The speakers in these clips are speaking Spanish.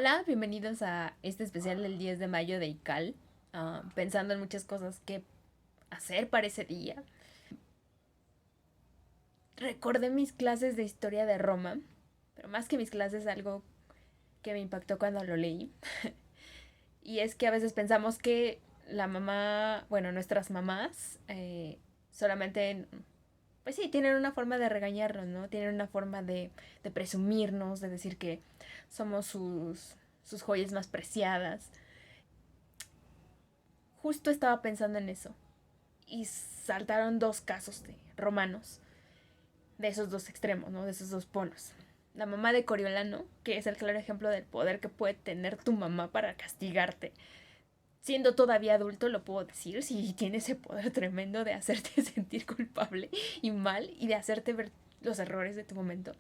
Hola, bienvenidos a este especial del 10 de mayo de ICAL. Pensando en muchas cosas que hacer para ese día. Recordé mis clases de historia de Roma, pero más que mis clases, algo que me impactó cuando lo leí. Y es que a veces pensamos que la mamá, bueno, nuestras mamás, solamente, pues sí, tienen una forma de regañarnos, ¿no? Tienen una forma de presumirnos, de decir que somos sus joyas más preciadas. Justo estaba pensando en eso. Y saltaron dos casos de romanos, de esos dos extremos, ¿no? De esos dos polos. La mamá de Coriolano, que es el claro ejemplo del poder que puede tener tu mamá para castigarte. Siendo todavía adulto, lo puedo decir, si tiene ese poder tremendo de hacerte sentir culpable y mal y de hacerte ver los errores de tu momento.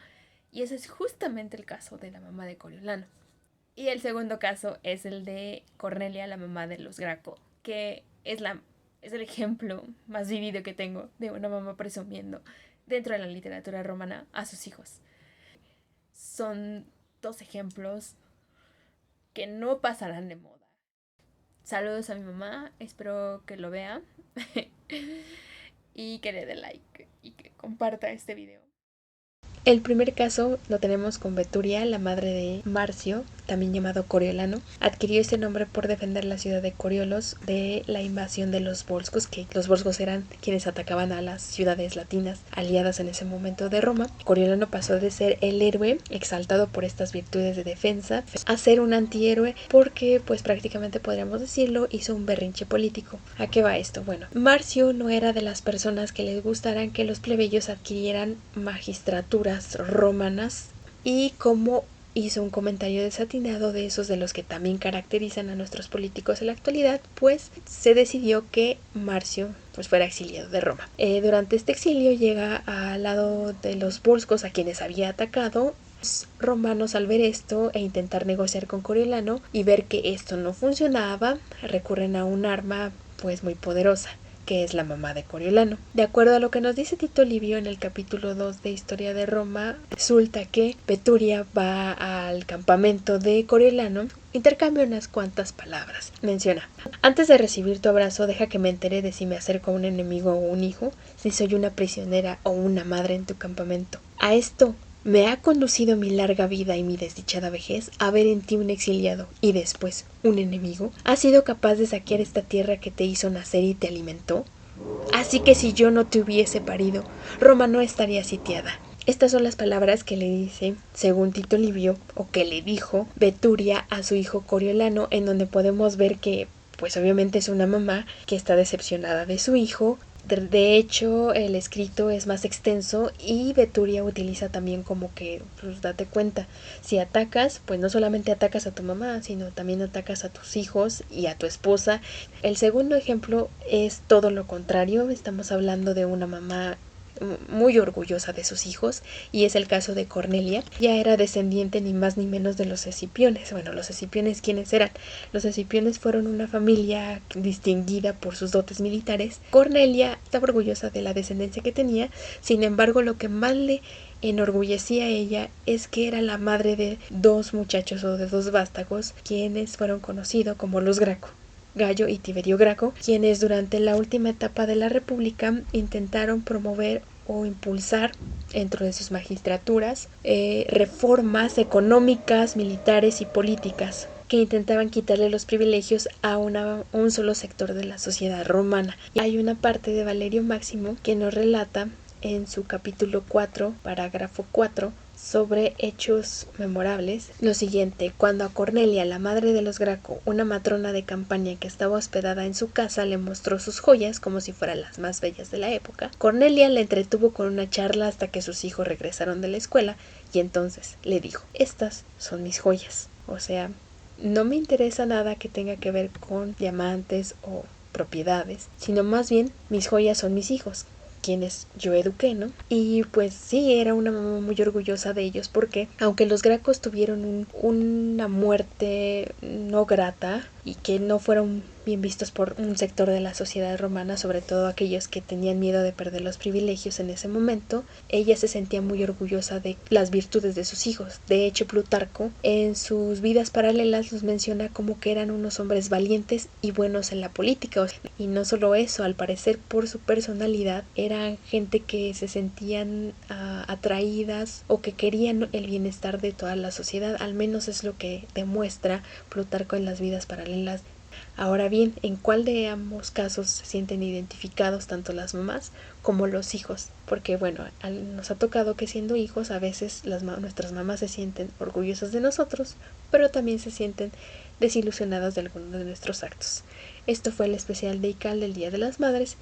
Y ese es justamente el caso de la mamá de Coriolano. Y el segundo caso es el de Cornelia, la mamá de los Graco, que es el ejemplo más vivido que tengo de una mamá presumiendo dentro de la literatura romana a sus hijos. Son dos ejemplos que no pasarán de moda. Saludos a mi mamá, espero que lo vea y que le dé like y que comparta este video. El primer caso lo tenemos con Veturia, la madre de Marcio, también llamado Coriolano. Adquirió este nombre por defender la ciudad de Coriolos de la invasión de los volscos, que los volscos eran quienes atacaban a las ciudades latinas aliadas en ese momento de Roma. Coriolano pasó de ser el héroe exaltado por estas virtudes de defensa a ser un antihéroe porque, pues prácticamente podríamos decirlo, hizo un berrinche político. ¿A qué va esto? Bueno, Marcio no era de las personas que les gustaran que los plebeyos adquirieran magistraturas romanas, y como hizo un comentario desatinado de esos de los que también caracterizan a nuestros políticos en la actualidad, pues se decidió que Marcio pues fuera exiliado de Roma. Durante este exilio llega al lado de los volscos a quienes había atacado. Los romanos, al ver esto e intentar negociar con Coriolano y ver que esto no funcionaba, recurren a un arma pues muy poderosa, que es la mamá de Coriolano. De acuerdo a lo que nos dice Tito Livio en el capítulo 2 de Historia de Roma, resulta que Veturia va al campamento de Coriolano, intercambia unas cuantas palabras. Menciona: antes de recibir tu abrazo, deja que me entere de si me acerco a un enemigo o un hijo, si soy una prisionera o una madre en tu campamento. A esto me ha conducido mi larga vida y mi desdichada vejez a ver en ti un exiliado y después un enemigo. ¿Has sido capaz de saquear esta tierra que te hizo nacer y te alimentó? Así que si yo no te hubiese parido, Roma no estaría sitiada. Estas son las palabras que le dice, según Tito Livio, o que le dijo Veturia a su hijo Coriolano, en donde podemos ver que, pues obviamente es una mamá que está decepcionada de su hijo. De hecho, el escrito es más extenso y Veturia utiliza también como que, pues date cuenta, si atacas, pues no solamente atacas a tu mamá, sino también atacas a tus hijos y a tu esposa. El segundo ejemplo es todo lo contrario, estamos hablando de una mamá muy orgullosa de sus hijos, y es el caso de Cornelia. Ya era descendiente ni más ni menos de los Escipiones. Bueno, los Escipiones, ¿quiénes eran? Los Escipiones fueron una familia distinguida por sus dotes militares. Cornelia estaba orgullosa de la descendencia que tenía, sin embargo, lo que más le enorgullecía a ella es que era la madre de dos muchachos o de dos vástagos, quienes fueron conocidos como los Graco. Gallo y Tiberio Graco, quienes durante la última etapa de la República intentaron promover o impulsar dentro de sus magistraturas reformas económicas, militares y políticas que intentaban quitarle los privilegios a un solo sector de la sociedad romana. Y hay una parte de Valerio Máximo que nos relata en su capítulo 4, parágrafo 4, sobre hechos memorables, lo siguiente: cuando a Cornelia, la madre de los Graco, una matrona de campaña que estaba hospedada en su casa, le mostró sus joyas como si fueran las más bellas de la época, Cornelia la entretuvo con una charla hasta que sus hijos regresaron de la escuela, y entonces le dijo: estas son mis joyas. O sea, no me interesa nada que tenga que ver con diamantes o propiedades, sino más bien mis joyas son mis hijos, quienes yo eduqué, ¿no? Y pues sí, era una mamá muy orgullosa de ellos porque, aunque los Gracos tuvieron una muerte no grata, y que no fueron bien vistos por un sector de la sociedad romana, sobre todo aquellos que tenían miedo de perder los privilegios en ese momento. Ella se sentía muy orgullosa de las virtudes de sus hijos. De hecho, Plutarco en sus vidas paralelas los menciona como que eran unos hombres valientes y buenos en la política. Y no solo eso, al parecer por su personalidad eran gente que se sentían atraídas o que querían el bienestar de toda la sociedad. Al menos es lo que demuestra Plutarco en las vidas paralelas. Ahora bien, ¿en cuál de ambos casos se sienten identificados tanto las mamás como los hijos? Porque bueno, nos ha tocado que siendo hijos a veces nuestras mamás se sienten orgullosas de nosotros, pero también se sienten desilusionadas de algunos de nuestros actos. Esto fue el especial de ICAL del Día de las Madres.